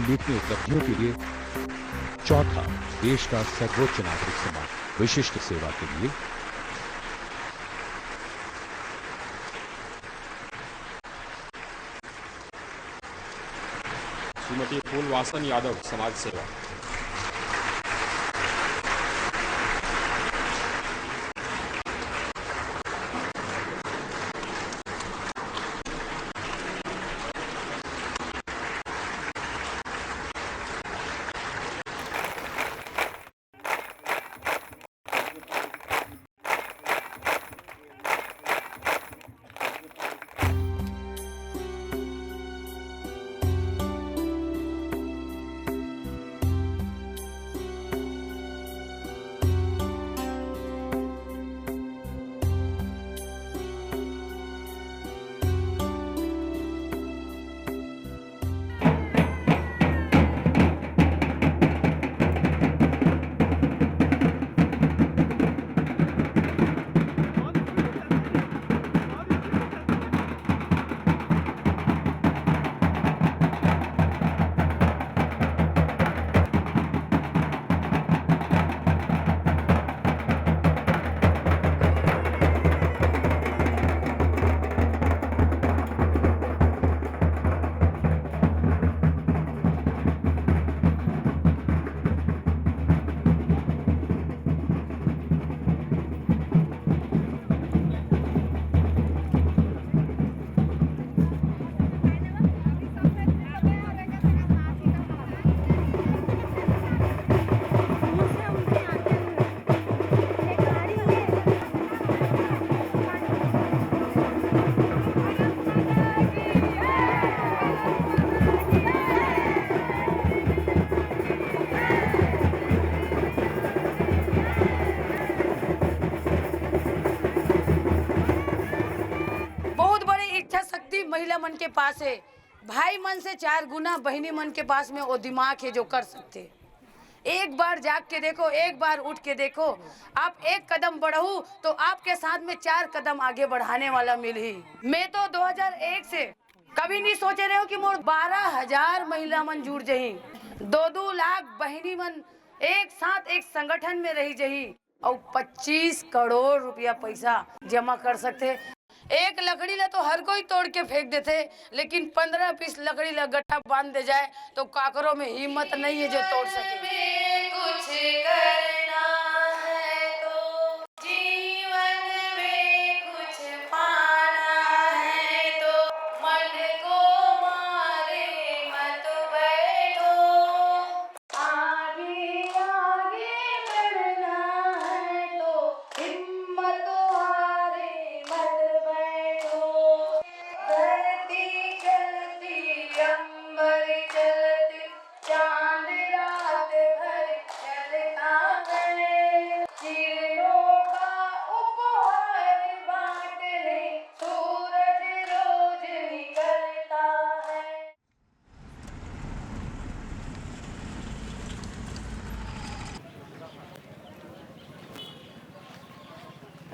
उल्लेखनीय उपलब्धियों के लिए। चौथा, देश का सर्वोच्च नागरिक सम्मान विशिष्ट सेवा के लिए। श्रीमती फूलवासन यादव, समाज सेवा। महिला मन के पास है। भाई मन से 4 गुना बहनी मन के पास में वो दिमाग है जो कर सकते। एक बार जाग के देखो, एक बार उठ के देखो, आप एक कदम बढ़ो तो आपके साथ में 4 कदम आगे बढ़ाने वाला मिल ही। मैं तो 2001 से कभी नहीं सोचे रहे हो कि मोर 12,000 महिला मन जुड़ जही, 2-2 लाख बहनी मन एक साथ एक संगठन में रही जही और 25 करोड़ रुपया पैसा जमा कर सकते। एक लकड़ी ला तो हर कोई तोड़ के फेंक देते, लेकिन 15-20 लकड़ी ला गट्ठा बांध दे जाए तो काकरों में हिम्मत नहीं है जो तोड़ सके। कुछ करना है तो जीवन में कुछ पाना है तो मन को मारे मत बैठो, आगे आगे बढ़ना है तो हिम्मत हारे मत बैठो। धरती चलती अंबर चलती चांद रात भर चलता है, चिड़ियों का उपहार बांटने सूरज रोज निकलता है।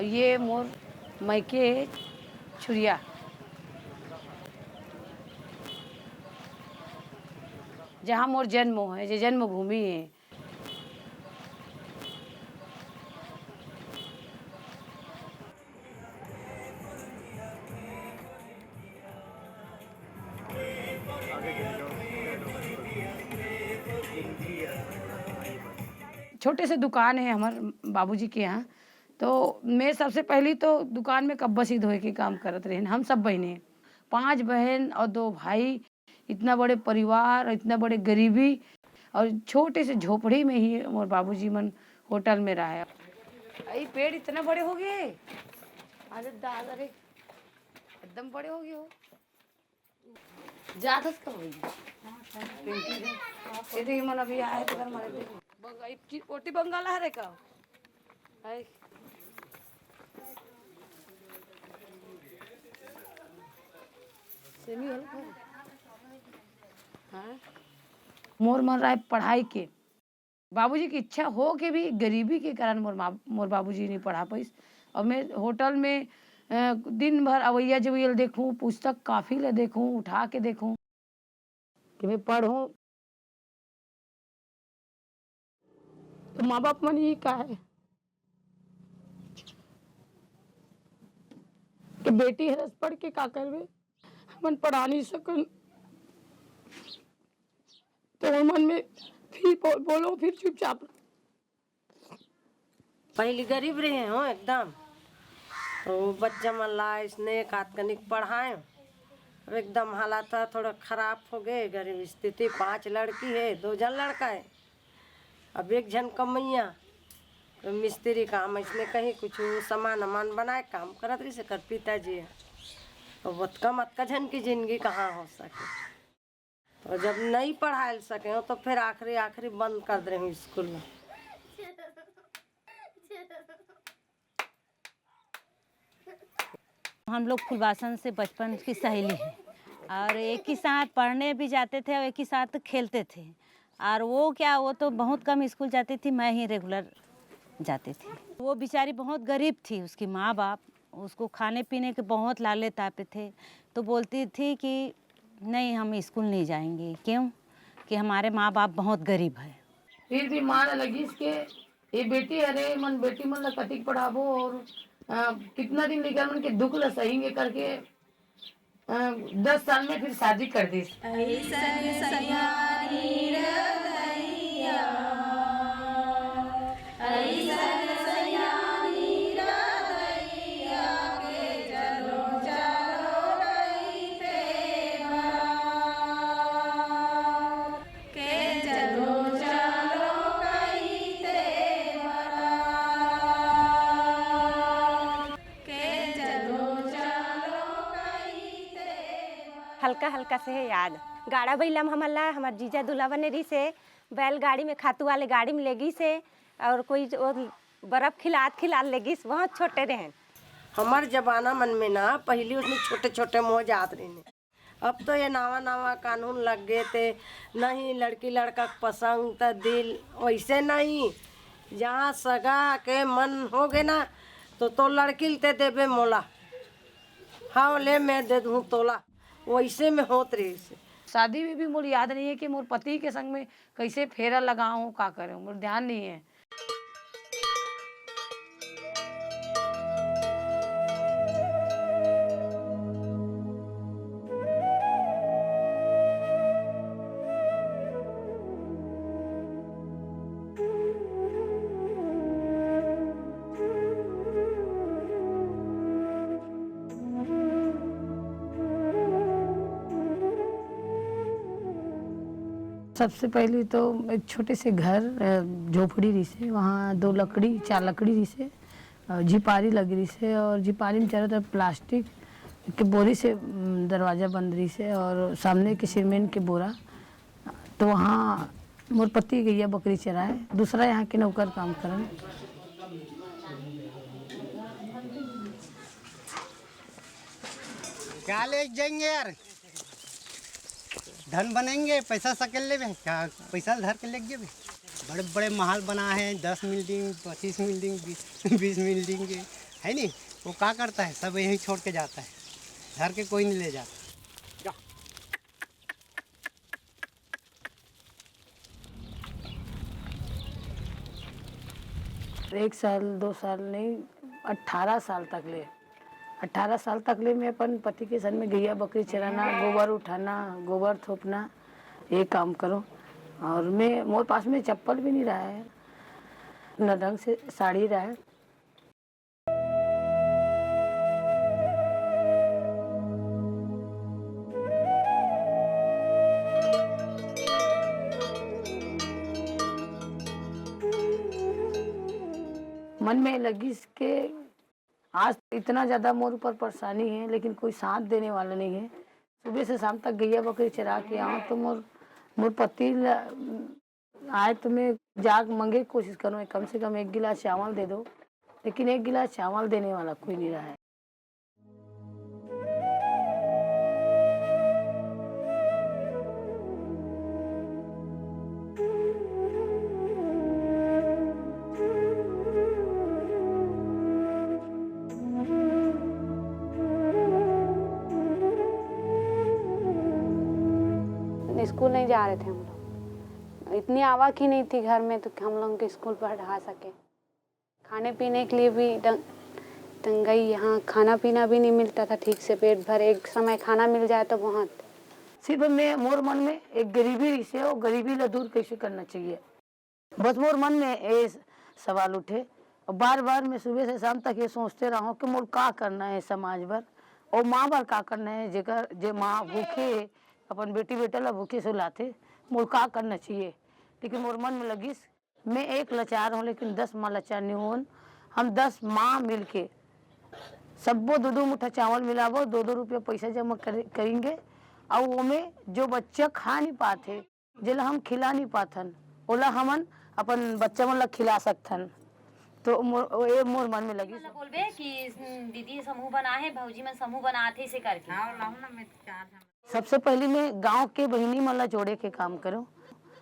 ये मोर मैके छुरिया, जहाँ मोर जन्म है, जो जन्मभूमि है। छोटे से दुकान है हमारे बाबूजी के यहाँ, तो मैं सबसे पहली तो दुकान में कब्बा सी धोए के काम करत रहे। हम सब बहनें, 5 बहन और 2 भाई, इतना बड़े परिवार, इतना बड़े गरीबी और छोटे से झोपड़ी में ही मोर बाबूजी मन होटल में रहा। अरे पेड़ इतना बड़े हो गए, अरे दादा रे, एकदम बड़े हो गए हो। ज्यादा तो हो गई। ये देखिए मन अभी आए तो घर मारे देखो। बंगाई ओटी बंगाला है रे का। हाय सेमी हल को। हाँ मोर मन रहा है पढ़ाई के। बाबूजी की इच्छा हो के भी गरीबी के कारण मोर बाबूजी नहीं पढ़ा पाई। और मैं होटल में दिन भर अवैया जवैया देखूं, पुस्तक काफी ले देखूं, उठा के देखूं कि मैं पढ़ूं। तो माँ बाप मन ये का है कि बेटी हरस पढ़ के का करवे, मन पढ़ा नहीं सकन। तो मन में फिर बोलो फिर चुपचाप। पहले गरीब रहे हो एकदम, तो बच्चा मन ला इसने कातकनिक पढ़ाए। अब एकदम हालात थोड़ा खराब हो गए, गरीब स्थिति। 5 लड़की है, 2 जन लड़का है। अब 1 जन कमैया, तो मिस्त्री काम इसने कहीं कुछ सामान अमान बनाए काम करत रही से कर पिताजी है। तो बहुत कम अतका जन की जिंदगी कहाँ हो सके। तो जब नहीं पढ़ा सके तो फिर आखिरी बंद कर दे हूँ स्कूल में। हम लोग फुलवासन से बचपन की सहेली है और एक ही साथ पढ़ने भी जाते थे और एक ही साथ खेलते थे। और वो तो बहुत कम स्कूल जाती थी, मैं ही रेगुलर जाती थी। वो बेचारी बहुत गरीब थी, उसकी माँ बाप उसको खाने पीने के बहुत लाले तापे थे। तो बोलती थी कि नहीं हम स्कूल नहीं जाएंगे, क्यों कि हमारे माँ बाप बहुत गरीब है। फिर भी मान लगी इसके ये बेटी अरे मन बेटी मन ला कतिक पढ़ाबो और कितना दिन लेकर मन के दुख ला सहेंगे करके 10 साल में फिर शादी कर दी। हल्का हल्का से है याद। गाड़ा बैलम हमला हमार जीजा दूल्हा बने रही से, बैलगाड़ी में खातू वाले गाड़ी में लेगी से, और कोई बर्फ खिलात लेगी से। बहुत छोटे रहे हमार जमाना मन में ना, पहले उसमें छोटे छोटे मोह जात रहे। अब तो ये नवा कानून लग गए थे, नहीं लड़की लड़का पसंद त दिल वैसे नहीं। जहाँ सगा के मन हो गए ना तो लड़की ते देवे मोला, हाँ ले मैं दे दूँ तोला, वैसे में होत रही से। शादी में भी मुझे याद नहीं है कि मोर पति के संग में कैसे फेरा लगाऊं का करूं, मुझे ध्यान नहीं है। सबसे पहले तो एक छोटे से घर झोपड़ी रही से, वहाँ 4 लकड़ी रही से, झिपारी लगी रही से, और झिपारी में चारों तरफ प्लास्टिक के बोरी से दरवाज़ा बंद रही से, और सामने के सीमेंट के बोरा। तो वहाँ मोर पति गैया बकरी चराए, दूसरा यहाँ के नौकर काम करन। क्या ले जाएंगे यार, धन बनेंगे, पैसा सकेल ले क्या, पैसा धर के ले गए। बड़े बड़े महल बना है, 10 बिल्डिंग 25 बिल्डिंग 20 बिल्डिंग के है नहीं। वो क्या करता है, सब यहीं छोड़ के जाता है, धर के कोई नहीं ले जाता। 1 साल 2 साल नहीं, 18 साल तक ले मैं अपन पति के संग में गैया बकरी चराना, गोबर उठाना, गोबर थोपना, ये काम करो। और मैं मोर पास में चप्पल भी नहीं रहा है, न ढंग से साड़ी रहा है। मन में लगी के आज इतना ज़्यादा मोर ऊपर परेशानी है, लेकिन कोई साथ देने वाला नहीं है। सुबह से शाम तक गैया बकरी चरा के आऊँ तो मोर पति आए तो मैं जाग मंगे की कोशिश करूँ, कम से कम 1 गिलास चावल दे दो, लेकिन 1 गिलास चावल देने वाला कोई नहीं रहा है। स्कूल नहीं जा रहे थे हम लोग, इतनी आवक ही नहीं थी घर में तो हम लोग को स्कूल पढ़ा सके। खाने पीने के लिए भी तंगई, यहाँ खाना पीना भी नहीं मिलता था ठीक से, पेट भर एक समय खाना मिल जाए तो बहुत। सिर्फ मैं मोर मन में एक गरीबी से वो गरीबी ला दूर कैसे करना चाहिए, बस मोर मन में ये सवाल उठे। और बार बार मैं सुबह से शाम तक ये सोचते रहा हूँ कि मोर का करना है समाज भर और माँ बार का करना है, जेकर जे माँ भूखे अपन बेटी बेटा ला भूखे सुलाते, मोर का करना चाहिए। लेकिन मोर मन में लगी मैं एक लाचार हूँ लेकिन 10 माँ लाचार नहीं हो। हम 10 माँ मिल के सबको 2-2 मुठ्ठा चावल मिलावो, 2-2 रुपये पैसा जमा करेंगे और वो में जो बच्चा खा नहीं पाते, जिला हम खिला नहीं पाथन, ओला हमन अपन बच्चा मन ला खिला सकथन। तो ये मोर मन में लगी। बोलबे कि दीदी समूह बना है, भौजी में समूह बनाते से करके। सबसे पहले मैं गांव के बहिनी मन ला जोड़े के काम करूं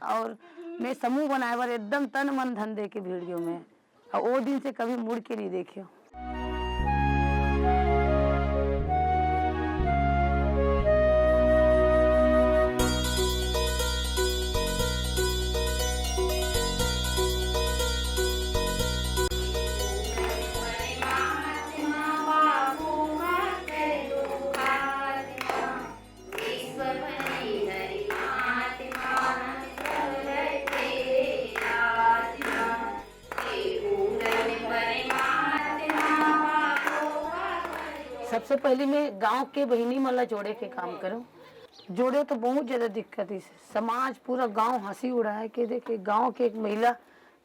और मैं समूह बनाए बार एकदम तन मन धन दे के भीड़ गयो मैं, और वो दिन से कभी मुड़ के नहीं देखियो। सबसे पहले मैं गांव के बहिनी मन ला जोड़े के काम करूं। जोड़े तो बहुत ज़्यादा दिक्कत है, समाज पूरा गांव हंसी उड़ाए के देखे, गांव के एक महिला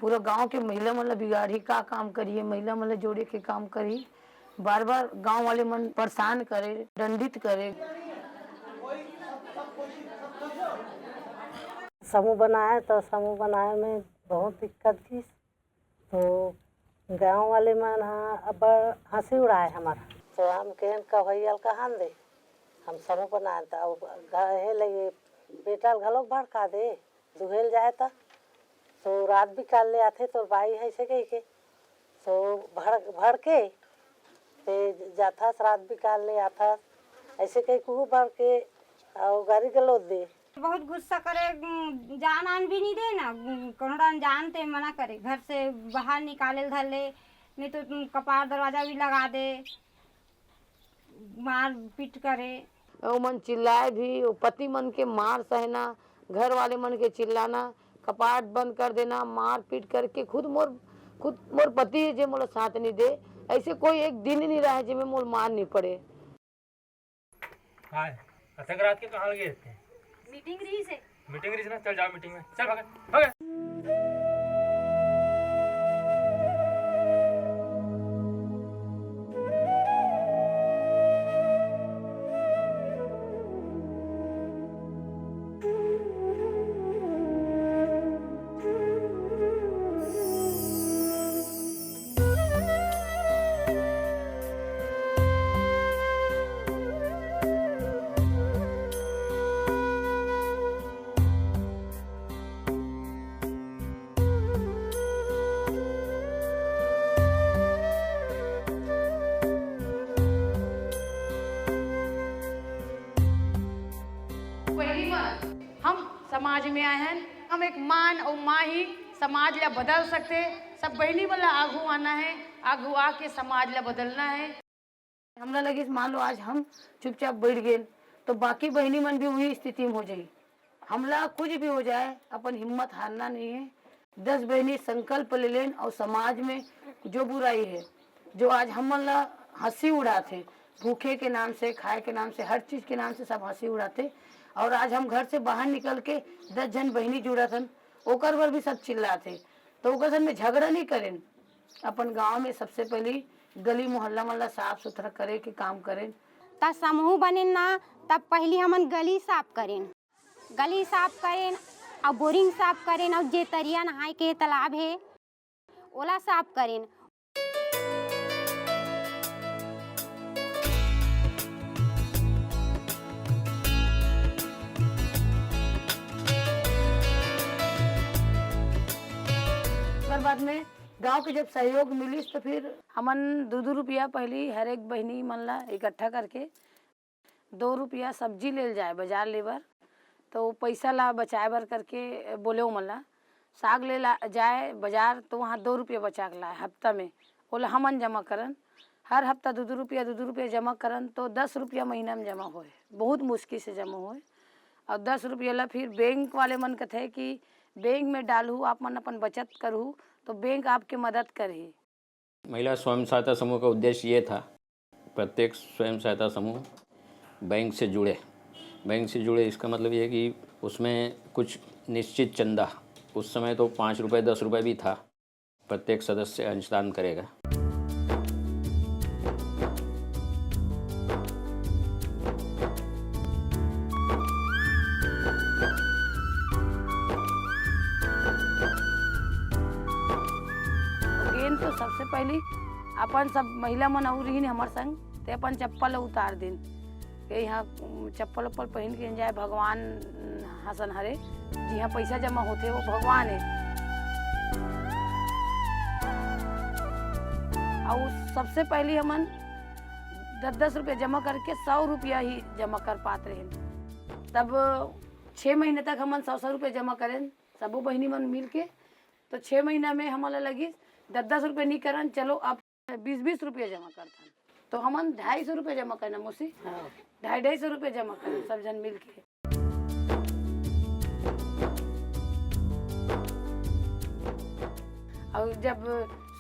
पूरा गांव के महिला मन ला बिगाड़ी का काम करिए, महिला मन ला जोड़े के काम करी, बार बार गांव वाले मन परेशान करे, दंडित करे। समूह बनाए तो समूह बनाए में बहुत दिक्कत थी, तो गांव वाले मन अब हंसी उड़ाए हमारा, तो हम कहन कवैयल कहाँ दे, हम समूह बनाए तो घे लगे बेटा घलोक भड़का दे, दुहेल जाए तो रात भी काल ले आते तो बाई है से कही के तो भड़ के जाथा रात भी काल ले आता ऐसे कही कुहू भर के और गाड़ी गलोत दे। बहुत गुस्सा करे, जान आन भी नहीं दे ना, कौनों जानते मना करे, घर से बाहर निकाले धर ले, नहीं तो कपार दरवाजा भी लगा दे, मार पीट करे। वो मन चिल्लाए भी, वो पति मन के मार सहना, घर वाले मन के चिल्लाना, कपाट बंद कर देना, मार पीट करके खुद मोर पति है जो मोला साथ नहीं दे, ऐसे कोई एक दिन ही नहीं रहा है जिसमें मोर मार नहीं पड़े। रात के कहाँ गए थे? मीटिंग रही से। मीटिंग रही ना, चल जाओ मीटिंग में, चल भागे। समाज में आए हैं, हम एक मान और माँ ही समाज ला बदल सकते, सब बहनी वाला आगू आना है, आगू आके समाज ला बदलना है। हमरा लगे मान लो आज हम चुपचाप बैठ गए तो बाकी बहनी मन भी वही स्थिति में हो जाए, हमला कुछ भी हो जाए अपन हिम्मत हारना नहीं है। 10 बहनी संकल्प ले लें और समाज में जो बुराई है, जो आज हम ला हंसी उड़ाते, भूखे के नाम से, खाए के नाम से, हर चीज के नाम से सब हंसी उड़ाते, और आज हम घर से बाहर निकल के 10 जन बहनी जुड़ा थन, ओकर पर भी सब चिल्लाते, तो ओकर में झगड़ा नहीं करें। अपन गांव में सबसे पहली गली मोहल्ला मल्ला साफ सुथरा करे के काम करें। तब समूह बने ना, तब पहले हमन गली साफ करें और बोरिंग साफ करें और जे तरिया नहाए के तालाब है ओला साफ करें। बाद में गांव के जब सहयोग मिली तो फिर हमन 2-2 रुपया पहले हर एक बहनी मन ला इकट्ठा करके 2 रुपया सब्जी ले जाए बाजार लेबर, तो पैसा ला बचाए बर करके बोले मल्ला साग ले ला जाए बाजार तो वहाँ 2 रुपये बचा के लाए हफ्ता में। बोले हमन जमा करन हर हफ्ता 2-2 रुपया जमा करन तो 10 रुपया महीना में जमा होए, बहुत मुश्किल से जमा होए। और 10 रुपया ला फिर बैंक वाले मन कहते कि बैंक में डालू आप मन अपन बचत करूँ तो बैंक आपके मदद करे। महिला स्वयं सहायता समूह का उद्देश्य ये था, प्रत्येक स्वयं सहायता समूह बैंक से जुड़े। इसका मतलब ये है कि उसमें कुछ निश्चित चंदा, उस समय तो 5 रुपये 10 रुपये भी था, प्रत्येक सदस्य अंशदान करेगा। तो सबसे पहले अपन सब महिला मन और ही हमार संग ते अपन चप्पल उतार दिन के यहाँ चप्पल उप्पल पहन के जाए भगवान हसन हरे जहाँ पैसा जमा होते वो भगवान है। और सबसे पहले हमन 10-10 रुपये जमा करके 100 रुपया ही जमा कर पाते रहे। तब 6 महीने तक हमन 100 रुपये जमा करें सबो बहनी मन मिल के। तो 6 महीना में हमारा लगी 10-10 रुपये नहीं करन, चलो अब 20-20 रुपये जमा करथन। तो हमन 250 रुपये जमा करना मौसी, 250 रुपये जमा करना सब जन मिल के। और जब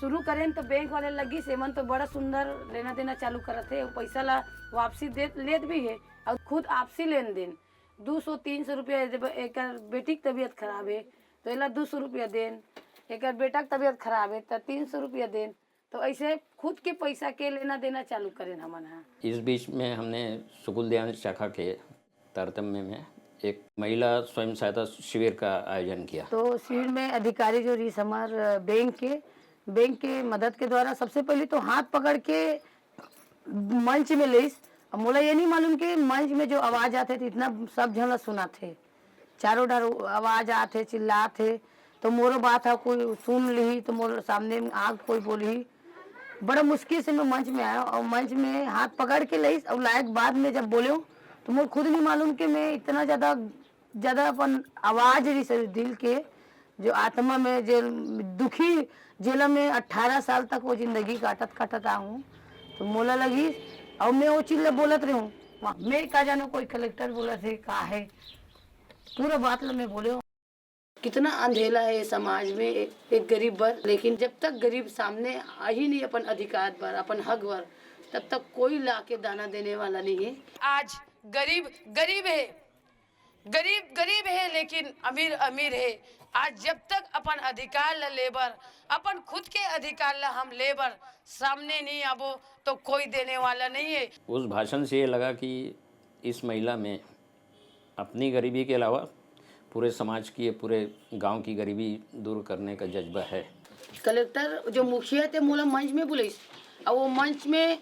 शुरू करें तो बैंक वाले लगी सेमन तो बड़ा सुंदर लेना देना चालू करते है। पैसा ला वापसी लेत भी है और खुद आपसी लेन देन 200-300 रुपया। एक बेटी की तबीयत खराब है तो एला 200 रुपया देन, एक बेटा की तबीयत खराब है तो 300 रुपया देन। तो ऐसे खुद के पैसा के लेना देना चालू करें हमन। इस बीच में हमने सुकुल ध्यान शाखा के तारतम्य में एक महिला स्वयं सहायता शिविर का आयोजन किया। तो शिविर में अधिकारी जो रही हमार बैंक के मदद के द्वारा सबसे पहले तो हाथ पकड़ के मंच में ले। मोला ये नहीं मालूम कि मंच में जो आवाज़ आते थे इतना सब जन सुना थे, चारों डर आवाज़ आते चिल्लाते। तो मोरो बात है कोई सुन ली तो मोर सामने में आग कोई बोली। बड़ा मुश्किल से मैं मंच में आया और मंच में हाथ पकड़ के ली और लायक बाद में जब बोले तो मुझे खुद नहीं मालूम कि मैं इतना ज़्यादा अपन आवाज़ रही दिल के जो आत्मा में जो दुखी जेल में 18 साल तक वो जिंदगी काटत आऊँ। तो मोला लगी और मैं वो चीज़ बोलत रही हूँ। मैं का जानो कोई कलेक्टर बोला थे का है पूरा बात मैं बोले कितना अंधेला है समाज में एक गरीब बर। लेकिन जब तक गरीब सामने आ ही नहीं अपन अधिकार पर अपन हक पर तब तक कोई ला के दाना देने वाला नहीं है। आज गरीब है लेकिन अमीर है। आज जब तक अपन अधिकार ला लेबर अपन खुद के अधिकार ला हम लेबर सामने नहीं आबो तो कोई देने वाला नहीं है। उस भाषण से ये लगा कि इस महिला में अपनी गरीबी के अलावा पूरे समाज की पूरे गांव की गरीबी दूर करने का जज्बा है। कलेक्टर जो मुखिया थे मोला मंच में बुलाइस और वो मंच में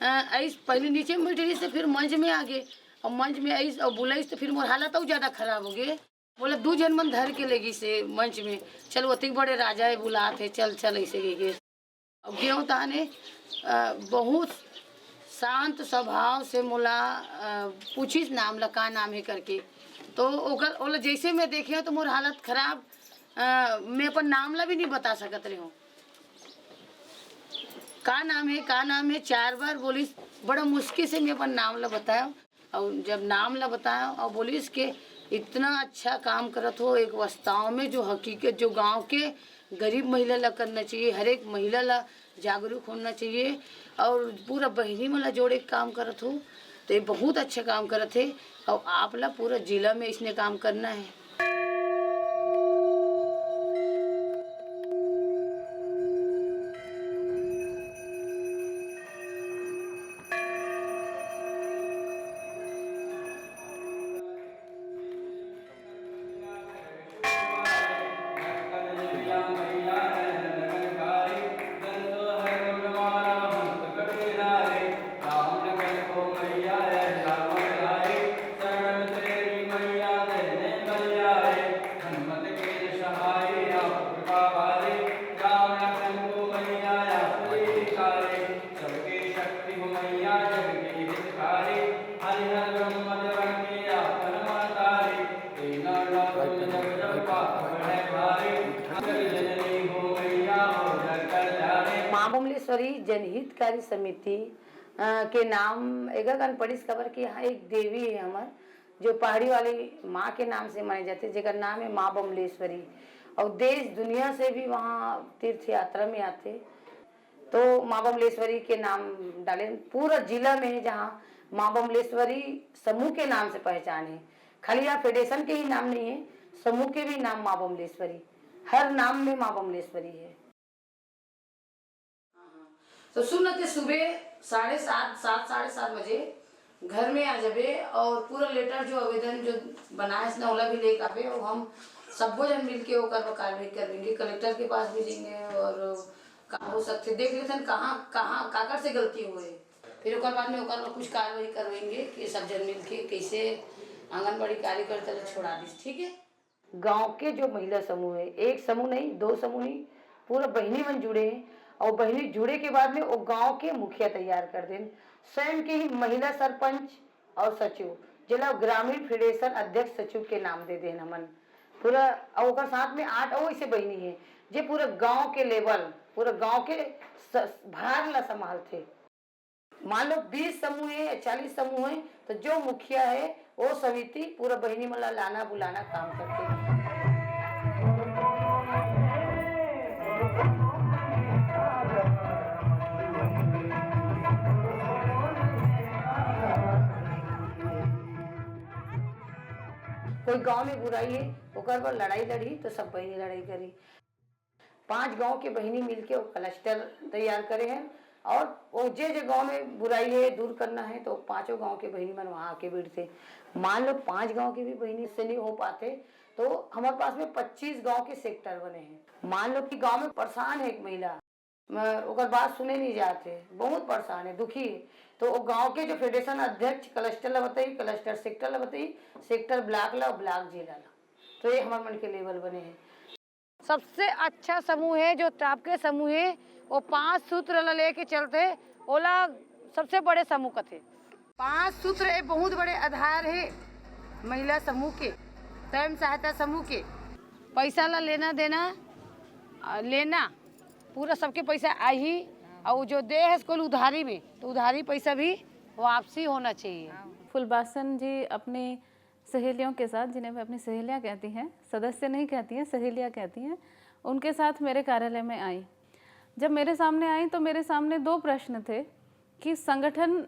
आइस पहले नीचे में बैठी से फिर मंच में आ गए और मंच में आइस और बुलाइस तो फिर मोर हालत और ज़्यादा खराब हो गए। बोला 2 जन मन धर के लेगी से मंच में चल अति बड़े राजा है बुलाते चल ऐसे गए। अब क्यों ताने बहुत शांत स्वभाव से मोला पूछिस नाम ला का नाम है करके। तो ओला जैसे मैं देखे तो मोर हालत खराब, मैं अपन नाम ला भी नहीं बता सकत रही हूँ। का नाम है 4 बार बोलिस। बड़ा मुश्किल से मैं अपन नाम ला बताया और जब नाम ला बताया और बोलिस के इतना अच्छा काम करत हो एक अवस्थाओं में जो हकीकत जो गांव के गरीब महिला ला करना चाहिए, हर एक महिला ला जागरूक होना चाहिए और पूरा बहनी वाला जोड़े काम करत हो तो ये बहुत अच्छा काम करत है और आप ला पूरा जिला में इसने काम करना है। जनहितकारी समिति के नाम एक पढ़ी खबर कि यहाँ एक देवी है हमार जो पहाड़ी वाली माँ के नाम से मानी जाती है, जिसका नाम है माँ बमलेश्वरी। और देश दुनिया से भी वहाँ तीर्थ यात्रा में आते, तो माँ बमलेश्वरी के नाम डाले। पूरा जिला में जहाँ माँ बमलेश्वरी समूह के नाम से पहचान है, खाली यहाँ फेडरेशन के ही नाम नहीं है, समूह के भी नाम माँ बमलेश्वरी, हर नाम में माँ बमलेश्वरी है। तो सुनते सुबह 7:30 बजे घर में आ जाबे और पूरा लेटर जो आवेदन जो बना है इसने भी लेकर आवे और हम सबको जन मिल के ओकर कार्रवाई करेंगे, कलेक्टर के पास भी लेंगे और कहाँ हो सकते देख लेते कहाँ काकर से गलती हुए, फिर ओकर बाद में ओकर कुछ कार्रवाई करवाएंगे कि सब जन मिल के कैसे आंगनबाड़ी कार्यकर्ता छोड़ा दी। ठीक है, गांव के जो महिला समूह है, एक समूह नहीं, 2 समूह नहीं, पूरा बहनी मन जुड़े हैं और बहनी जुड़े के बाद में वो गांव के मुखिया तैयार कर दें, स्वयं के ही महिला सरपंच और सचिव, जिला ग्रामीण फेडरेशन अध्यक्ष सचिव के नाम दे दें हमन पूरा। और साथ में 8 और ऐसे बहनी है जो पूरा गांव के लेवल, पूरा गांव के भार ला संभालते। मान लो 20 समूह है या 40 समूह है, तो जो मुखिया है वो समिति पूरा बहनी मला लाना बुलाना काम करते हैं। कोई गांव में बुराई है ओकर पर लड़ाई लड़ी तो सब बहनी लड़ाई करी। 5 गांव के बहनी मिलके वो क्लस्टर तैयार करे हैं और वो जे गांव में बुराई है दूर करना है तो 5 गांव के बहनी मन वहाँ आके बैठते। मान लो 5 गांव की भी बहनी से नहीं हो पाते तो हमारे पास में 25 गांव के सेक्टर बने हैं। मान लो कि गांव में परेशान है एक महिला, ओकर बात सुने नहीं जाते, बहुत परेशान है, दुखी है, तो वो गांव के जो फेडरेशन अध्यक्ष क्लस्टर ला बताई, क्लस्टर सेक्टर ला बताई, सेक्टर ब्लॉक ला, ब्लॉक जिला ला, तो ये हमारे मन के लेवल बने हैं। सबसे अच्छा समूह है जो टॉप के समूह है, वो 5 सूत्र ला लेके चलते, ओला सबसे बड़े समूह का थे। 5 सूत्र एक बहुत बड़े आधार है महिला समूह के, स्वयं सहायता समूह के। पैसा ला लेना पूरा सबके पैसा आई, और जो दे है इसको उधारी में, तो उधारी पैसा भी वापसी होना चाहिए। फुलबासन जी अपनी सहेलियों के साथ, जिन्हें वे अपनी सहेलियां कहती हैं, सदस्य नहीं कहती हैं, सहेलियां कहती हैं, उनके साथ मेरे कार्यालय में आई। जब मेरे सामने आई तो मेरे सामने 2 प्रश्न थे कि संगठन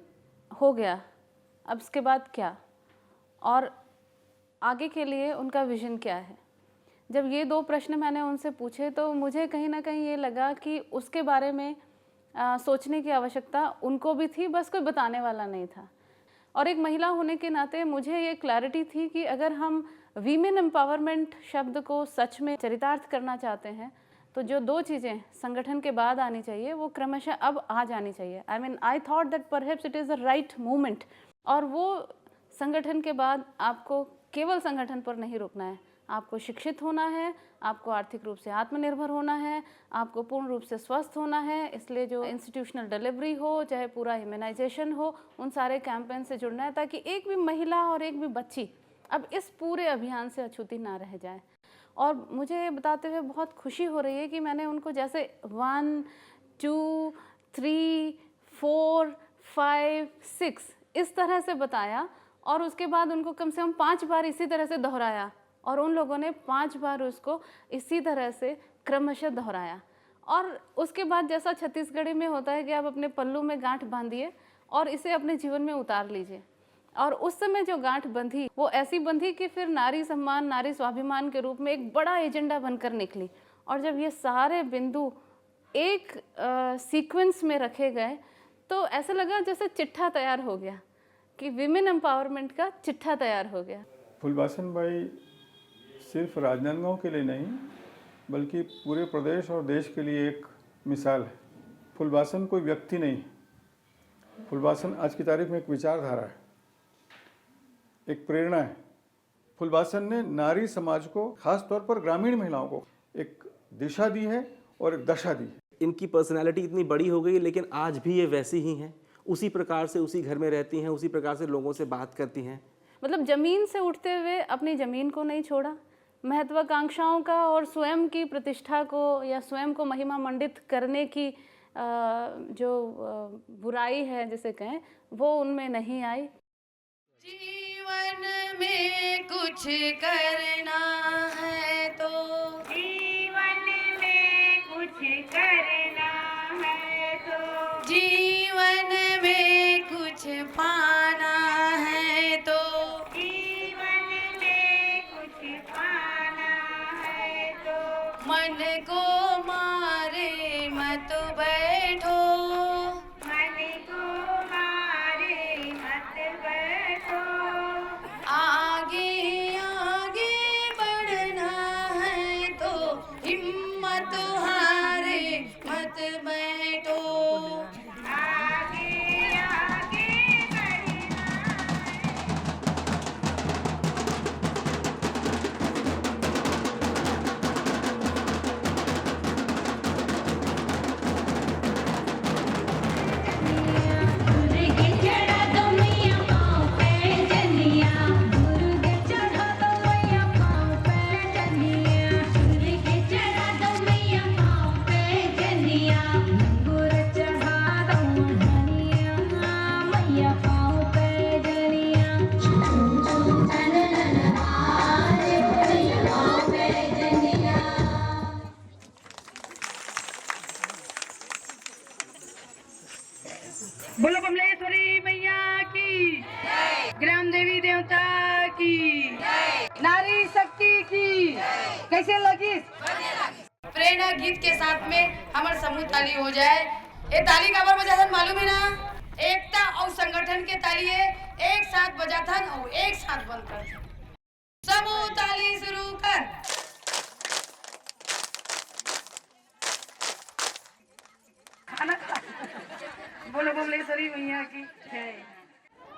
हो गया, अब इसके बाद क्या, और आगे के लिए उनका विजन क्या है। जब ये 2 प्रश्न मैंने उनसे पूछे तो मुझे कहीं ना कहीं ये लगा कि उसके बारे में सोचने की आवश्यकता उनको भी थी, बस कोई बताने वाला नहीं था। और एक महिला होने के नाते मुझे ये क्लैरिटी थी कि अगर हम वीमेन एम्पावरमेंट शब्द को सच में चरितार्थ करना चाहते हैं तो जो 2 चीज़ें संगठन के बाद आनी चाहिए वो क्रमशः अब आ जानी चाहिए। I thought that perhaps it is the right movement. और वो संगठन के बाद आपको केवल संगठन पर नहीं रुकना है, आपको शिक्षित होना है, आपको आर्थिक रूप से आत्मनिर्भर होना है, आपको पूर्ण रूप से स्वस्थ होना है। इसलिए जो इंस्टीट्यूशनल डिलीवरी हो, चाहे पूरा इम्यूनाइजेशन हो, उन सारे कैंपेन से जुड़ना है ताकि एक भी महिला और एक भी बच्ची अब इस पूरे अभियान से अछूती ना रह जाए। और मुझे ये बताते हुए बहुत खुशी हो रही है कि मैंने उनको जैसे 1, 2, 3, 4, 5, 6 इस तरह से बताया और उसके बाद उनको कम से कम 5 बार इसी तरह से दोहराया और उन लोगों ने 5 बार उसको इसी तरह से क्रमशः दोहराया। और उसके बाद जैसा छत्तीसगढ़ी में होता है कि आप अपने पल्लू में गांठ बांधिए और इसे अपने जीवन में उतार लीजिए। और उस समय जो गांठ बंधी वो ऐसी बंधी कि फिर नारी सम्मान, नारी स्वाभिमान के रूप में एक बड़ा एजेंडा बनकर निकली। और जब ये सारे बिंदु एक सीक्वेंस में रखे गए तो ऐसा लगा जैसे चिट्ठा तैयार हो गया कि विमेन एम्पावरमेंट का चिट्ठा तैयार हो गया। फुलबासन बाई सिर्फ राजनांदगांव के लिए नहीं बल्कि पूरे प्रदेश और देश के लिए एक मिसाल है। फुलबासन कोई व्यक्ति नहीं, फुलबासन आज की तारीख में एक विचारधारा है, एक प्रेरणा है। फुलबासन ने नारी समाज को, खास तौर पर ग्रामीण महिलाओं को एक दिशा दी है और एक दशा दी है। इनकी पर्सनालिटी इतनी बड़ी हो गई लेकिन आज भी ये वैसी ही हैं, उसी प्रकार से उसी घर में रहती हैं, उसी प्रकार से लोगों से बात करती हैं। मतलब ज़मीन से उठते हुए अपनी ज़मीन को नहीं छोड़ा, महत्वाकांक्षाओं का और स्वयं की प्रतिष्ठा को या स्वयं को महिमा मंडित करने की जो बुराई है जिसे कहें वो उनमें नहीं आई। जीवन में कुछ करना है तो जीवन में कुछ करना है तो जीवन में कुछ पाना है तो जीवन में कुछ पाना है तो मन को मारे मत बैठो, मन को मारे मत बैठो, आगे आगे बढ़ना है तो हिम्मत हारे मत बैठो, आगे आगे बढ़ना बोलो कमलेश्वरी मैया की, ग्राम देवी देवता की, नारी शक्ति की। कैसे लगी? प्रेरणा गीत के साथ में हमारे समूह ताली हो जाए। ये ताली का बार बजा मालूम है ना? एकता और संगठन के ताली है, एक साथ बजा था और एक साथ बंद कर। समूह ताली शुरू कर। खाना खा। बोलो कमलेश्वरी मैया की जय।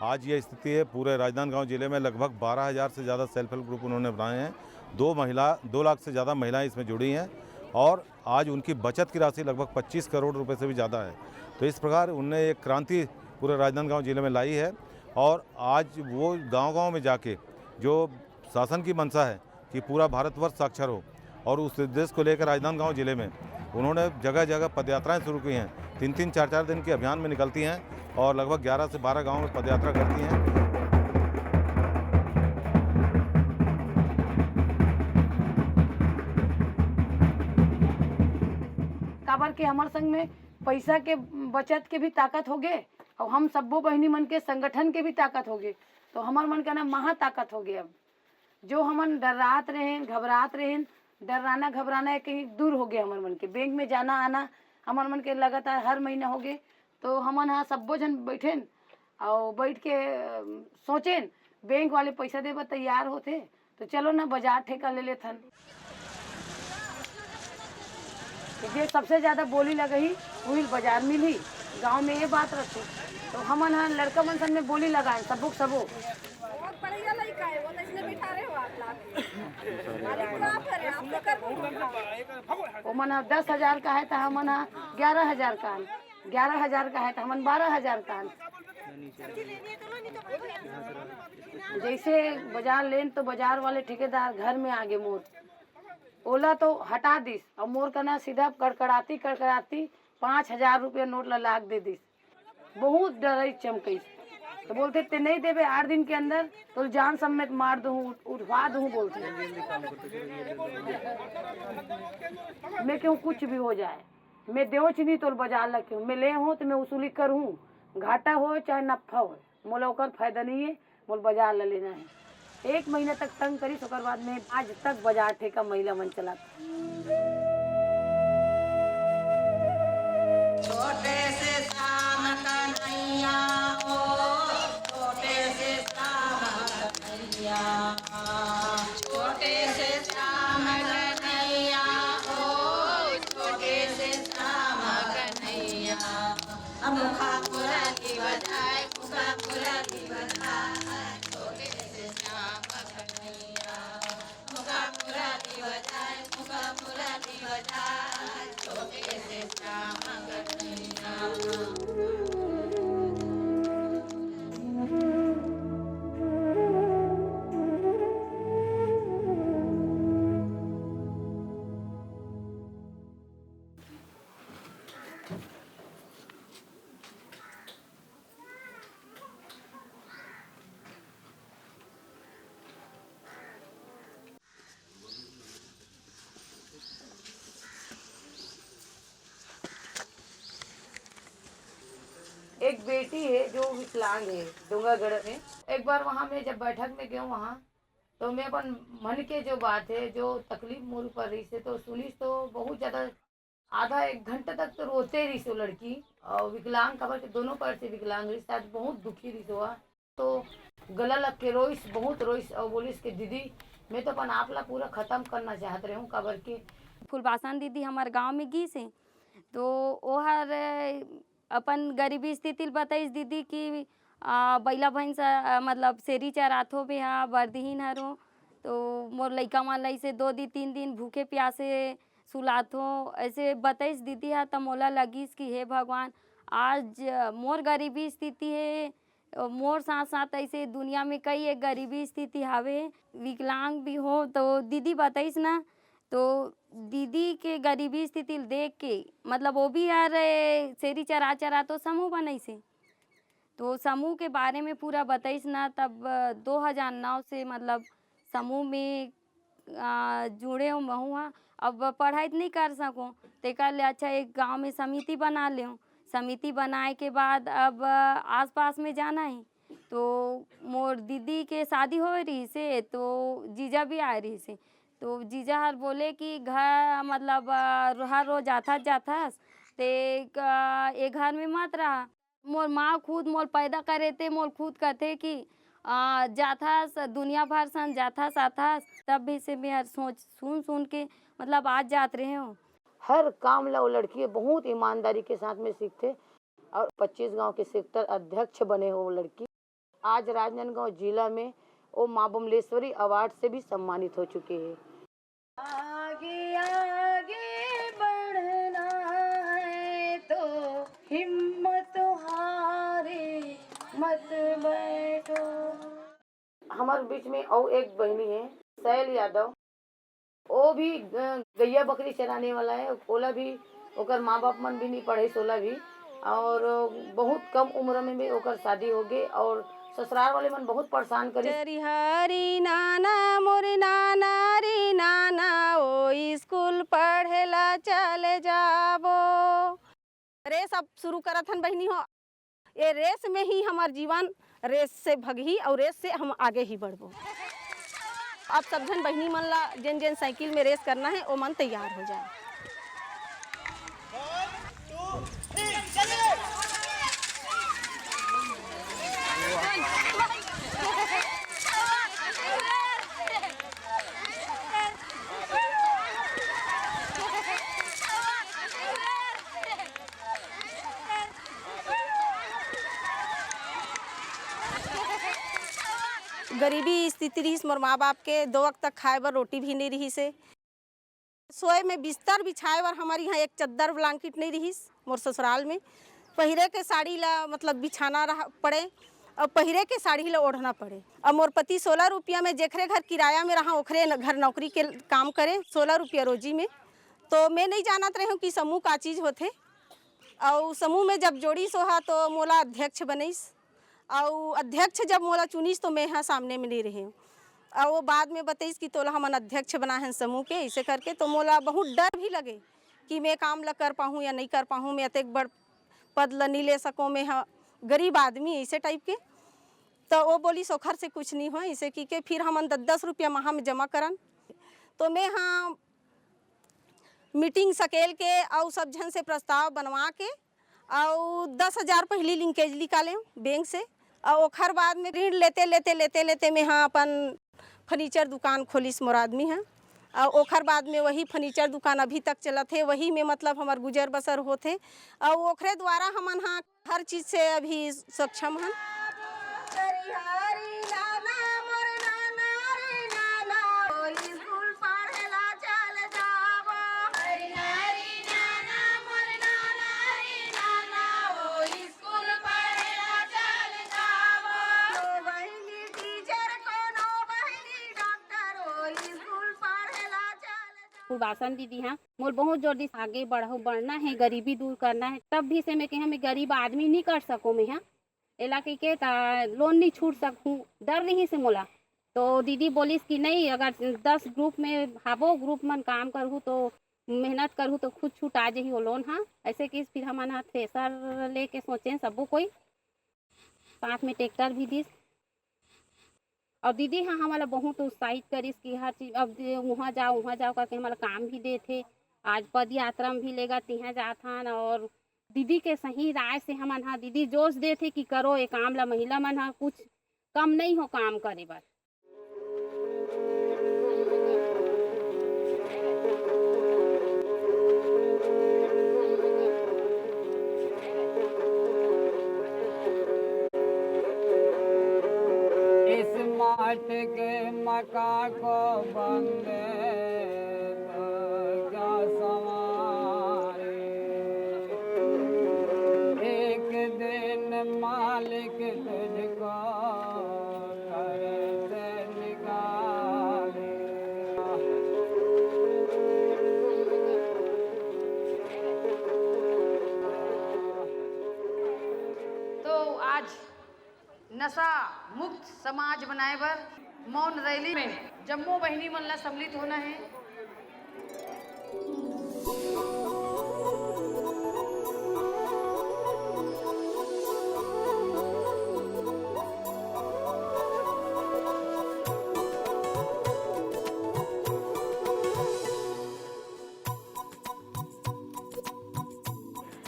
आज ये स्थिति है पूरे राजनांदगांव जिले में लगभग 12,000 से ज़्यादा सेल्फ हेल्प ग्रुप उन्होंने बनाए हैं। 2 लाख से ज़्यादा महिलाएं इसमें जुड़ी हैं और आज उनकी बचत की राशि लगभग 25 करोड़ रुपए से भी ज़्यादा है। तो इस प्रकार उनने एक क्रांति पूरे राजनांदगांव जिले में लाई है और आज वो गांव-गांव में जाके जो शासन की मंशा है कि पूरा भारतवर्ष साक्षर हो और उस उद्देश्य को लेकर राजनांदगांव जिले में उन्होंने जगह जगह पदयात्राएं शुरू की हैं। 3-3, 4-4 दिन के अभियान में निकलती हैं और लगभग 11 से 12 गाँव में पदयात्रा करती हैं। काबर के हमारे संग में पैसा के बचत के भी ताकत हो गए और हम सबो बहनी मन के संगठन के भी ताकत हो गए। तो हमार मन का ना महा ताकत हो गया। अब जो हमन डरात रहे, घबरात रहे, डराना घबराना कहीं दूर हो गया। हमारे मन के बैंक में जाना आना हमारे मन के लगातार हर महीना हो गए। तो हमन हाँ सबो जन बैठेन और बैठ के सोचेन बैंक वाले पैसा देवा तैयार होते तो चलो ना बाजार ठेका ले लेथन। जे सबसे ज़्यादा बोली लगही वही बाजार मिली। गांव में ये बात रखे तो हमन हाँ लड़का मन सन में बोली लगाए सबो वो मना 10,000 का है तो हम 11,000 का है, 11,000 का है तो हम 12,000 का है। जैसे बाजार लेन तो बाजार वाले ठेकेदार घर में आगे मोर ओला तो हटा दिस और मोर का ना सीधा कड़कड़ाती 5,000 रुपया नोट ला लाग दे दिस। बहुत डर चमकई तो बोलते ते नहीं देवे 8 दिन के अंदर तो जान समेत मार दूँ उठवा दूँ बोलते। मैं क्यों कुछ भी हो जाए मैं देवच नहीं तो बाजार लग क्यों मैं ले हूँ तो मैं वसूली करूँ। घाटा हो चाहे नफा हो मोला ओकर फायदा नहीं है। मोल बाजार ला लेना है। 1 महीना तक तंग करी तो बाद में आज तक बाजार ठेका महिला मन चला। छोटे से शाम कन्हैया ओ छोटे से शाम कन्हैया, छोटे से शाम कन्हैया ओ छोटे से शाम कन्हैया। मुखा मुरली बजाए मुखा मुरली बजाए छोटे से शाम कन्हैया। मुखा मुरली बजाए मुखा मुरली बजाए छोटे से शाम कन्हैया। एक बेटी है जो विकलांग है डूंगरगढ़ में। एक बार वहाँ में जब बैठक में गया वहाँ, तो मैं अपन मन के जो बात है, जो तकलीफ मोर पर रही से तो सुनी, तो बहुत ज़्यादा आधा एक घंटे तक तो रोते रही सो लड़की। और विकलांग खबर के दोनों पैर से विकलांग रही, शायद बहुत दुखी रही हुआ। तो गला लग के रोइस, बहुत रोइस और बोलिस कि दीदी मैं तो अपन आपला पूरा ख़त्म करना चाहत रही हूँ खबर के। फुलबासन दीदी हमारे गांव में गई से, तो वो हर अपन गरीबी स्थिति बताइस दीदी की बैला भैंस मतलब शेरी चराथो भी हाँ बर्दहीन हरो, तो मोर लइका मन लाई से 2 दिन 3 दिन भूखे प्यासे सुलाथो ऐसे बताइस दीदी हा। तब मोला लगिस कि हे भगवान, आज मोर गरीबी स्थिति है, मोर साथ साथ ऐसे दुनिया में कई एक गरीबी स्थिति हावे, विकलांग भी हो। तो दीदी बताइस ना, तो दीदी के गरीबी स्थिति देख के मतलब वो भी यार शेरी चरा चरा तो समूह बनैसे, तो समूह के बारे में पूरा बताइस ना। तब 2009 से मतलब समूह में जुड़े हो महुआ। अब पढ़ाई नहीं कर सकूँ तो कर ले अच्छा एक गांव में समिति बना ले। समिति बनाए के बाद अब आसपास में जाना है, तो मोर दीदी के शादी हो रही से, तो जीजा भी आ रही से, तो जीजा हर बोले कि घर मतलब हर रोज जाथस ते एक घर में मत रहा। मोर माँ खुद मोल पैदा करे थे, मोल खुद कहते कि जाथस दुनिया भर सन जाथस आथस, तब भी से मैं सोच सुन के मतलब आज जात रहे हो। हर काम ला वो लड़की बहुत ईमानदारी के साथ में सीखते और 25 गांव के सेक्टर अध्यक्ष बने हो वो लड़की। आज राजनांदगांव जिला में वो माँ बमलेश्वरी अवार्ड से भी सम्मानित हो चुके हैं। आगे आगे बढ़ना है तो हिम्मत हारे मत बैठो। हमारे बीच में और एक बहनी है सैल यादव, वो भी गैया बकरी चराने वाला है। ओला भी ओकर माँ बाप मन भी नहीं पढ़े सोला भी, और बहुत कम उम्र में भी ओकर शादी हो गई और ससुराल वाले मन बहुत परेशान करी। हरी नाना मोरे नाना रे नाना ओ स्कूल पढ़ेला चले जाबो। रेस अब शुरू करत हन बहनी हो, ये रेस में ही हमार जीवन रेस से भगही और रेस से हम आगे ही बढ़बो। अब सब जन बहनी मन ला जिन जिन साइकिल में रेस करना है वो मन तैयार हो जाए। गरीबी स्थिति रही मोर माँ बाप के, 2 वक्त तक खाए बर रोटी भी नहीं रही से। सोए में बिस्तर बिछाए बर हमारे यहाँ एक चद्दर ब्लैंकेट नहीं रही मोर ससुराल में। पहिरे के साड़ी ला मतलब बिछाना पड़े और पहिरे के साड़ी ला ओढ़ना पड़े। और मोर पति 16 रुपया में जेखरे घर किराया में रहा ओखरे घर नौकरी के काम करे 16 रुपया रोजी में। तो मैं नहीं जानत रही हूँ कि समूह का चीज़ होते, और समूह में जब जोड़ी सोहा तो मोला अध्यक्ष बनीस, और अध्यक्ष जब मोला चुनीस तो मैं यहाँ सामने में नहीं रही हूँ। और वो बाद में बताइस कि तोला हमन अध्यक्ष बना है समूह के ऐसे करके, तो मोला बहुत डर भी लगे कि मैं काम ला कर पाऊँ या नहीं कर पाऊँ, मैं अतक बड़ पद ला नहीं ले सकूँ, मैं हाँ गरीब आदमी ऐसे टाइप के। तो वो बोली सोखर से कुछ नहीं हो ऐसे की के फिर हमन 10 रुपया माह में जमा करन। तो मैं हाँ मीटिंग सकेल के और सब जन से प्रस्ताव बनवा के और 10,000 पहली लिंकेज निकालें बैंक से, और ओखर बाद में ऋण लेते मैं हाँ अपन फर्नीचर दुकान खोलिस मोर आदमी है। और ओखर बाद में वही फर्नीचर दुकान अभी तक चलत है, वही में मतलब हमार गुजर बसर होते, और ओखरे द्वारा हमन हाँ हर चीज़ से अभी सक्षम हैं। फुलबासन दीदी हाँ मोर बहुत जोर आगे बढ़ना है, गरीबी दूर करना है। तब भी से मैं कहा मैं गरीब आदमी नहीं कर सकूँ, मैं हाँ एला के लोन नहीं छूट सकूँ, डर रही से मोला। तो दीदी बोलिस कि नहीं, अगर 10 ग्रुप में हाबो ग्रुप मन काम करूँ तो मेहनत करूँ तो खुद छूट आ जाही वो लोन। हाँ ऐसे कि फिर हमारा थ्रेसर लेके सोचे सबो कोई साथ में ट्रैक्टर भी दिस। और दीदी हाँ हमारा बहुत उत्साहित करिस कि हर चीज़ अब वहाँ जाओ करके हमारा काम भी देते। आज पद यात्रा में भी लेगा तिहाँ जात हन और दीदी के सही राय से हमन हाँ दीदी जोश देते कि करो ये काम ला महिला मन हाँ कुछ कम नहीं हो काम करे बर। इस माट के मका को बंदे क्या सवारे, एक दिन मालिक तुझको घर से निकाले। तो आज नशा मुक्त समाज बनाए बर मौन रैली में जम्मू बहिनी मन ला सम्मिलित होना है।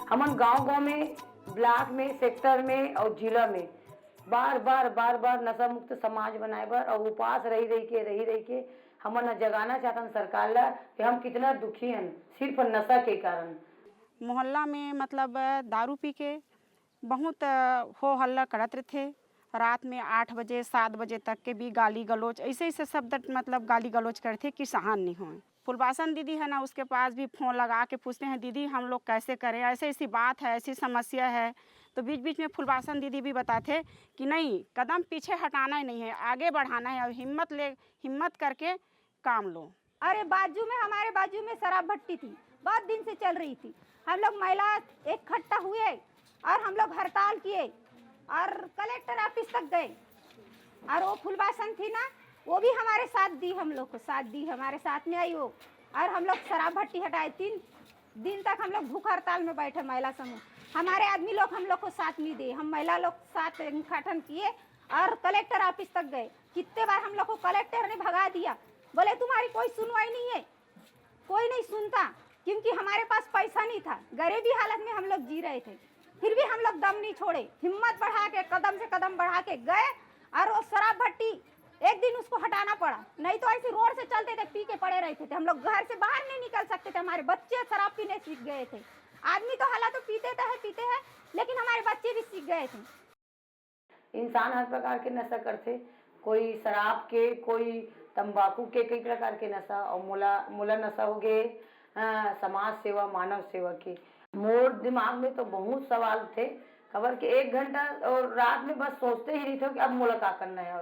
हमन गांव-गांव में, ब्लॉक में, सेक्टर में और जिला में बार बार नशा मुक्त समाज बनाए बर और उपास रही के हमन जगाना चाहतन सरकार ला कि हम कितना दुखी हन सिर्फ नशा के कारण। मोहल्ला में मतलब दारू पी के बहुत हो हल्ला करत रहते। रात में 8 बजे 7 बजे तक के भी गाली गलौज ऐसे शब्द मतलब गाली गलौज करते कि सहन नहीं हो। फुलवासन दीदी है ना उसके पास भी फ़ोन लगा के पूछते हैं दीदी हम लोग कैसे करें, ऐसी बात है, ऐसी समस्या है। तो बीच बीच में फुलवासन दीदी भी बताते कि नहीं कदम पीछे हटाना ही नहीं है, आगे बढ़ाना है और हिम्मत करके काम लो। अरे हमारे बाजू में शराब भट्टी थी, बहुत दिन से चल रही थी। हम लोग महिला इकट्ठा हुए और हम लोग हड़ताल किए और कलेक्टर ऑफिस तक गए और वो फुलवासन थी ना वो भी हमारे साथ दी, हम लोग को साथ दी, हमारे साथ में आई वो और हम लोग शराब भट्टी हटाए। 3 दिन तक हम लोग भूख हड़ताल में बैठे महिला समूह। हमारे आदमी लोग हम लोग को साथ नहीं दिए, हम महिला लोग साथ गठन किए और कलेक्टर ऑफिस तक गए। कितने बार हम लोग को कलेक्टर ने भगा दिया, बोले तुम्हारी कोई सुनवाई नहीं है, कोई नहीं सुनता क्योंकि हमारे पास पैसा नहीं था, गरीबी हालत में हम लोग जी रहे थे। फिर भी हम लोग दम नहीं छोड़े, हिम्मत बढ़ा के कदम से कदम बढ़ा के गए और वो शराब भट्टी एक दिन उसको हटाना पड़ा, नहीं तो ऐसे रोड से चलते थे पी के पड़े रहते थे। हम लोग घर से बाहर नहीं निकल सकते थे, हमारे बच्चे शराब पीने सीख गए थे। आदमी तो हालांकि पीते हैं लेकिन हमारे बच्चे भी सीख गए थे। इंसान हर प्रकार के नशा करते, कोई शराब के, कोई तंबाकू के, कई प्रकार के नशा और मूला नशा हो गए समाज सेवा मानव सेवा की। मोर दिमाग में तो बहुत सवाल थे खबर कि 1 घंटा और रात में बस सोचते ही नहीं थे कि अब मोला क्या करना है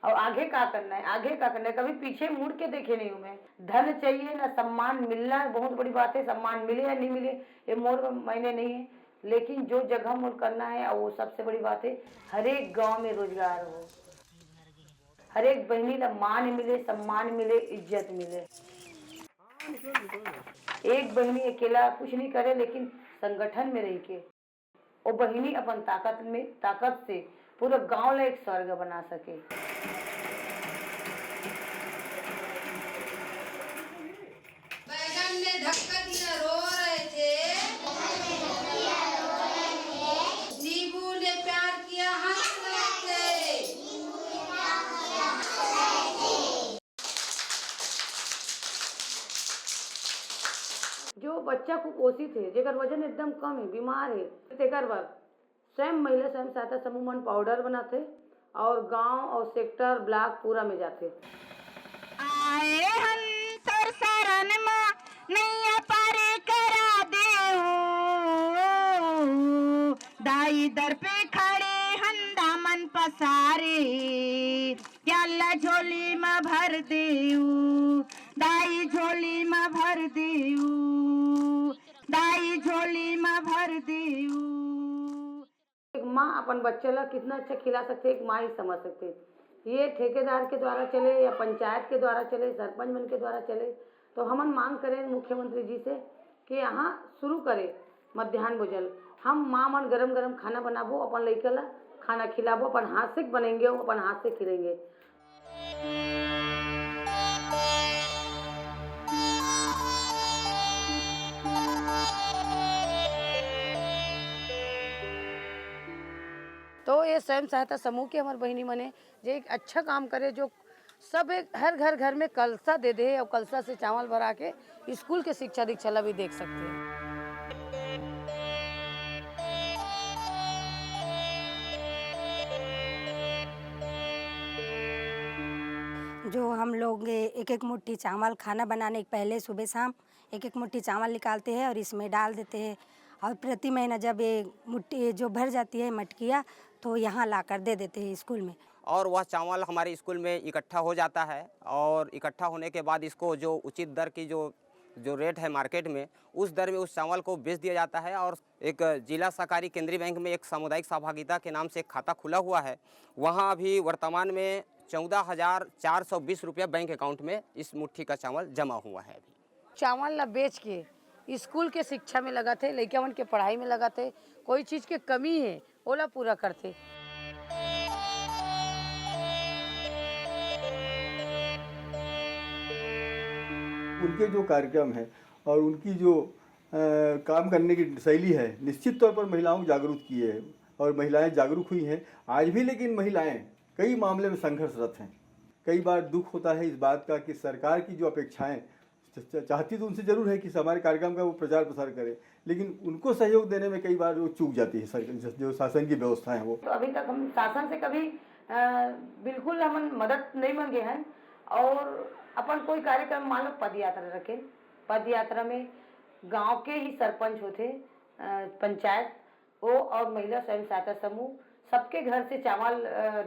और आगे क्या करना है, आगे क्या करना है। कभी पीछे मुड़ के देखे नहीं हूँ मैं। धन चाहिए ना सम्मान मिलना बहुत बड़ी बात है, सम्मान मिले या नहीं मिले ये मोर मायने नहीं है, लेकिन जो जगह मोर करना है और वो सबसे बड़ी बात है हर एक गाँव में रोजगार हो, हर एक बहनी ला मान मिले, सम्मान मिले, इज्जत मिले। एक बहनी अकेला कुछ नहीं करे लेकिन संगठन में रह के वो बहनी अपन ताकत से पूरा गांव ला एक स्वर्ग बना सके। बैगन में ढक्कन न रो रहे थे, नींबू ने प्यार किया हंस रहे थे। जो बच्चा कुपोषित है, जेकर वजन एकदम कम है, बीमार है, तेकर बाद स्वयं महिला स्वयं सहायता समूह मन पाउडर बनाते और गांव और सेक्टर ब्लॉक पूरा में जाते। आए हम तोर शरण में नैया पारे करा देऊ, दाई दर पे खड़े हन दामन पसारे, प्याला झोली में भर देऊ, दाई झोली में भर देऊ, दाई झोली में भर देऊ। एक माँ अपन बच्चे ला कितना अच्छा खिला सकते एक माँ ही समझ सकते। ये ठेकेदार के द्वारा चले या पंचायत के द्वारा चले, सरपंच मन के द्वारा चले, तो हमन मांग करें मुख्यमंत्री जी से कि यहाँ शुरू करे मध्याह्न भोजन। हम माँ मन गरम गरम खाना बनाबो, अपन लइका ला खाना खिलाबो, अपन हाथ से बनेंगे, अपन हाथ से खिलेंगे। तो ये स्वयं सहायता समूह के हमारे बहिनी मने जो एक अच्छा काम करे, जो सब एक हर घर में कलसा दे दे और कलसा से चावल भरा के स्कूल के शिक्षा दीक्षा ला भी देख सकते हैं। जो हम लोग एक एक मुट्ठी चावल खाना बनाने के पहले सुबह शाम एक एक मुट्ठी चावल निकालते हैं और इसमें डाल देते हैं, और प्रति महीना जब ये मुट्ठी जो भर जाती है मटकिया तो यहाँ लाकर दे देते हैं स्कूल में, और वह चावल हमारे स्कूल में इकट्ठा हो जाता है। और इकट्ठा होने के बाद इसको जो उचित दर की जो रेट है मार्केट में, उस दर में उस चावल को बेच दिया जाता है। और एक जिला सहकारी केंद्रीय बैंक में एक सामुदायिक सहभागिता के नाम से एक खाता खुला हुआ है, वहाँ अभी वर्तमान में 14,420 रुपया बैंक अकाउंट में इस मुट्ठी का चावल जमा हुआ है। अभी चावल ला बेच के स्कूल के शिक्षा में लगाते, लड़का मन के पढ़ाई में लगाते, कोई चीज़ के कमी है ओला पूरा करते। उनके जो कार्यक्रम है और उनकी जो काम करने की शैली है, निश्चित तौर पर महिलाओं को जागरूक किए है और महिलाएं जागरूक हुई हैं आज भी। लेकिन महिलाएं कई मामले में संघर्षरत हैं। कई बार दुख होता है इस बात का कि सरकार की जो अपेक्षाएं चाहती तो उनसे ज़रूर है कि हमारे कार्यक्रम का वो प्रचार प्रसार करे, लेकिन उनको सहयोग देने में कई बार वो चूक जाती है जो शासन की व्यवस्था है वो। तो अभी तक हम शासन से कभी बिल्कुल हम मदद नहीं मांगे हैं। और अपन कोई कार्यक्रम मान लो पद यात्रा रखे, पद यात्रा में गांव के ही सरपंच होते, पंचायत वो और महिला स्वयं सहायता समूह सबके घर से चावल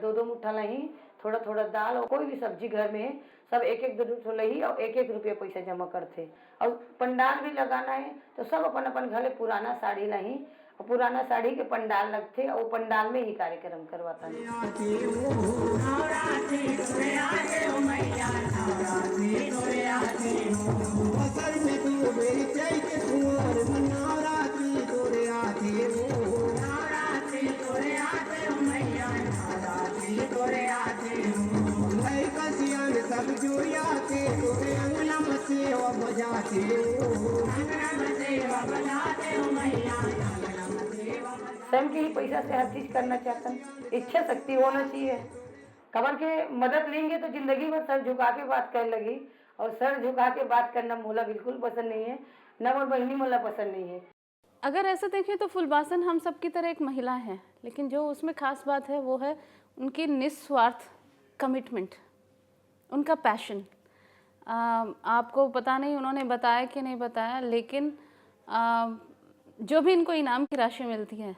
2-2 मुट्ठा लही, थोड़ा थोड़ा दाल और कोई भी सब्जी घर में है, सब 1-1 2 लही और 1-1 रुपया पैसा जमा करते। और पंडाल भी लगाना है तो सब अपन अपन घर में पुराना साड़ी लही और पुराना साड़ी के पंडाल लगते और पंडाल में ही कार्यक्रम करवाता है। स्वयं के ही पैसा से हर चीज करना चाहता हूँ, इच्छा शक्ति होना चाहिए। खबर के मदद लेंगे तो जिंदगी भर सर झुका के बात कर लगी, और सर झुका के बात करना मोला बिल्कुल पसंद नहीं है, न मोर बहनी मोला पसंद नहीं है। अगर ऐसे देखें तो फुलबासन हम सब की तरह एक महिला है, लेकिन जो उसमें खास बात है वो है उनकी निस्वार्थ कमिटमेंट, उनका पैशन। आपको पता नहीं उन्होंने बताया कि नहीं बताया, लेकिन जो भी इनको इनाम की राशि मिलती है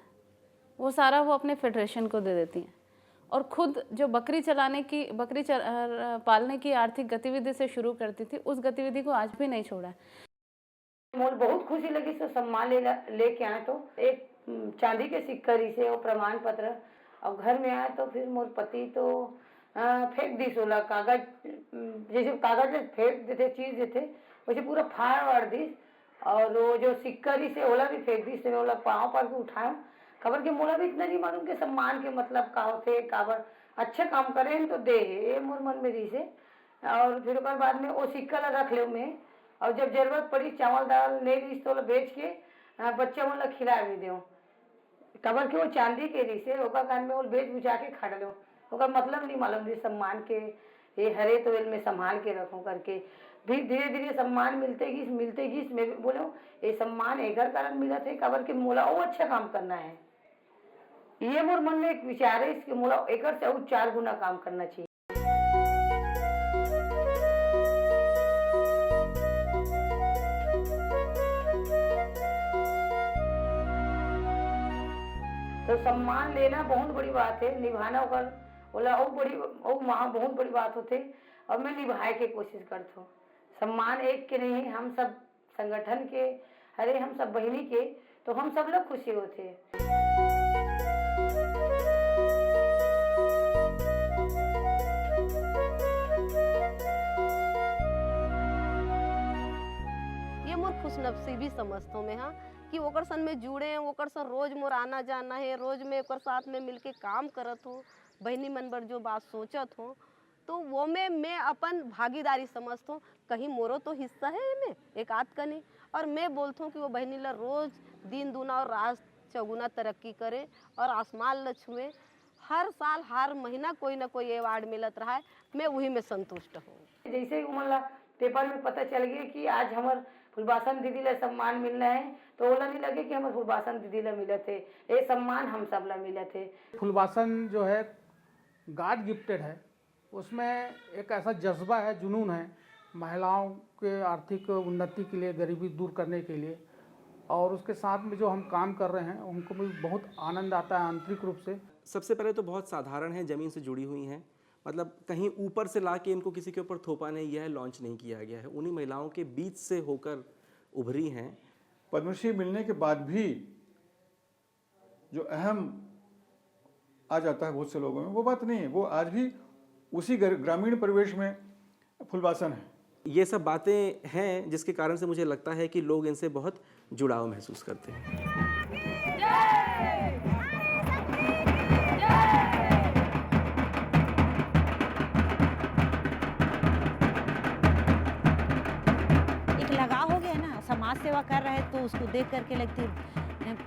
वो सारा वो अपने फेडरेशन को दे देती हैं, और ख़ुद जो बकरी पालने की आर्थिक गतिविधि से शुरू करती थी, उस गतिविधि को आज भी नहीं छोड़ा है। मुझे बहुत खुशी लगी तो सम्मान लेके आए, तो एक चांदी के सिक्करी से वो प्रमाण पत्र, और घर में आए तो फिर मोर पति तो फेंक दी सोला कागज, जैसे कागज फेंक देते चीज़ देते वैसे पूरा फाड़ वाड़ दी, और वो जो सिक्करी से ओला भी फेंक दी, से ओला पाँव पर भी उठाया। खबर के मोला भी इतना नहीं मालूम कि सम्मान के मतलब का होते, काबर अच्छा काम करें तो दे ये मोर मन में दी से। और फिर उसके बाद में वो सिक्का ला रख ले में, और जब जरूरत पड़ी चावल दाल नहीं रही तो बेच के बच्चा मन ला खिला भी दो। खबर के वो चांदी के रही से ओका कान में वो बेच बुझा के खा लो, ओका मतलब नहीं मालूम थी सम्मान के ये हरे तो वेल में संभाल के रखूँ करके। फिर धीरे धीरे सम्मान मिलते गीस मैं बोलो ये सम्मान एकर कारण मिला थे, खबर के मोला वो अच्छा काम करना है, ये मोर मन में एक विचार है, इसके मोला एकर से और 4 गुना काम करना चाहिए। तो सम्मान लेना बहुत बड़ी बात है, निभाना ओकर बोला और बड़ी और वहाँ बहुत बड़ी बात होते, और मैं निभाए के कोशिश करता हूँ। सम्मान एक के नहीं, हम सब संगठन के, अरे हम सब बहनी के, तो हम सब लोग खुशी होते। खुश नसीबी समझता हूँ मैं, हाँ, कि ओकर सन में जुड़े हैं, ओकर सन रोज मोर आना जाना है, रोज में ओकर साथ में मिलके काम करत हूँ, बहनी मन बर जो बात सोचत हूँ, तो वो में मैं अपन भागीदारी समझता हूँ। कहीं मोरो तो हिस्सा है में एक आध कनी, और मैं बोलता हूँ कि वो बहनी ला रोज दिन दूना और रात चौगुना तरक्की करे और आसमान ल छुए। हर साल हर महीना कोई ना कोई अवार्ड मिलत रहा है, मैं वही में संतुष्ट हूँ। जैसे उमला पेपर में पता चल गया कि आज हमार फुलबासन दीदी ला सम्मान मिलना है, तो ओला नहीं लगे कि हमार फुलबासन दीदी ला मिले थे, ये सम्मान हम सब ला मिले थे। फुलबासन जो है गॉड गिफ्टेड है, उसमें एक ऐसा जज्बा है, जुनून है महिलाओं के आर्थिक उन्नति के लिए, गरीबी दूर करने के लिए, और उसके साथ में जो हम काम कर रहे हैं उनको भी बहुत आनंद आता है आंतरिक रूप से। सबसे पहले तो बहुत साधारण है, ज़मीन से जुड़ी हुई हैं, मतलब कहीं ऊपर से ला के इनको किसी के ऊपर थोपा नहीं गया है, लॉन्च नहीं किया गया है, उन्हीं महिलाओं के बीच से होकर उभरी हैं। पद्मश्री मिलने के बाद भी जो अहम आ जाता है बहुत से लोगों में, वो बात नहीं है, वो आज भी उसी ग्रामीण परिवेश में फुलबासन है। ये सब बातें हैं जिसके कारण से मुझे लगता है कि लोग इनसे बहुत जुड़ाव महसूस करते हैं। एक लगाव हो गया ना, समाज सेवा कर रहे तो उसको देख करके लगती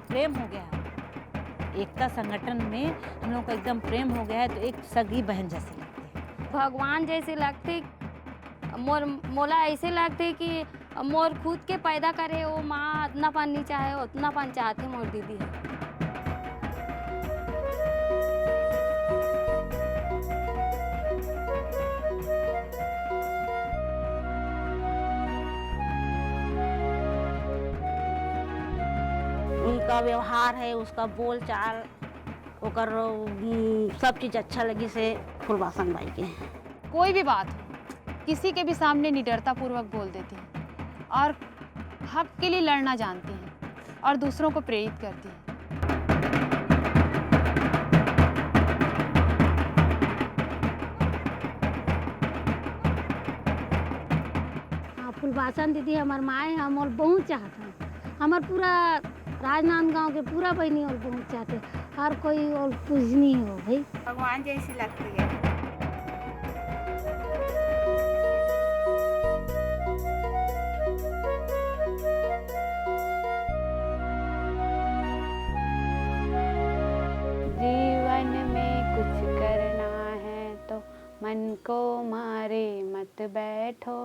प्रेम हो गया। एकता संगठन में हम लोग का एकदम प्रेम हो गया है, तो एक सगी बहन जैसी लगती है। भगवान जैसे लगते, मोला ऐसे लगते कि मोर खुद के पैदा करे वो माँ इतना पान नहीं चाहे, उतना पान चाहते मोर दीदी है। उनका व्यवहार है, उसका बोल चाल, ओकर सब चीज़ अच्छा लगी से फुलबासन बाई के। कोई भी बात हो, किसी के भी सामने निडरता पूर्वक बोल देती हैं और हक के लिए लड़ना जानती हैं और दूसरों को प्रेरित करती हैं। हाँ, फुलबासन दीदी हमार माए हम और बहुत चाहते हैं, हमार पूरा राजनांदगांव के पूरा बहनी और बहुत चाहते, हर कोई और पूजनी हो भाई, भगवान जैसी लगती है। जीवन में कुछ करना है तो मन को मारे मत बैठो,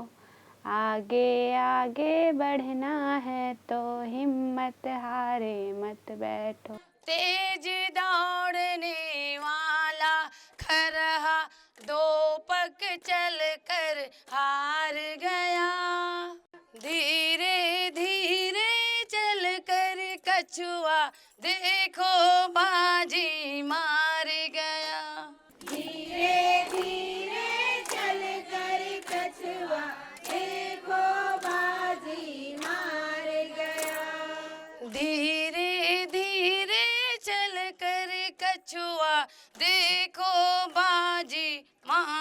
आगे आगे बढ़ना है तो हिम्मत हारे मत बैठो। तेज दौड़ने वाला खरहा दो पग चल कर हार गया, धीरे धीरे चल कर कछुआ देखो